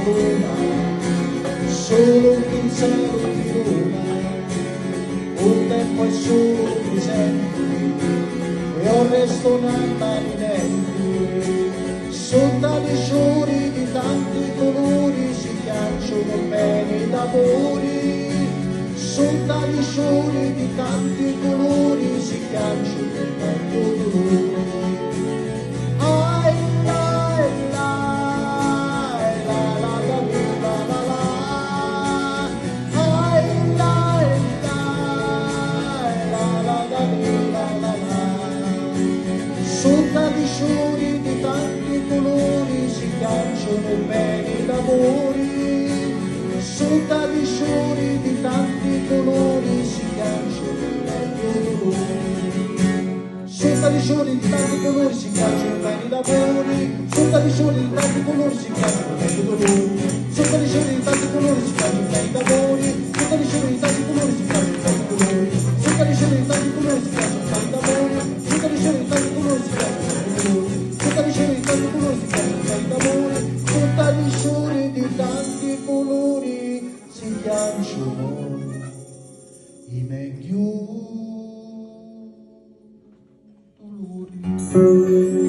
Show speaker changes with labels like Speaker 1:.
Speaker 1: luna, solo un pensiero di luna, un tempo è solo presente e ora resto marinenti, sotto le sciori di tanti colori si piacciono bene d'amori, sotto le sciori di tanti colori si piacciono bene d'amori. Sotto gli sciori di tanti colori si piacciono bene d'amori, sotto gli sciori di tanti colori si piacciono bene d'amori, sotto gli sciori di tanti colori si piacciono bene d'amori, sotto gli sciori di tanti colori si piacciono bene d'amori, sotto gli sciori di tanti colori si piacciono bene d'amori, sotto gli sciori di tanti colori si piacciono bene d'amori, sotto gli sciori di tanti colori si piacciono bene d'amori, sotto gli sciori di tanti colori si piacciono sotto gli sciori di tanti colori si piacciono bene d'amore, sotto gli sciori di tanti colori si piacciono i meglio dolori.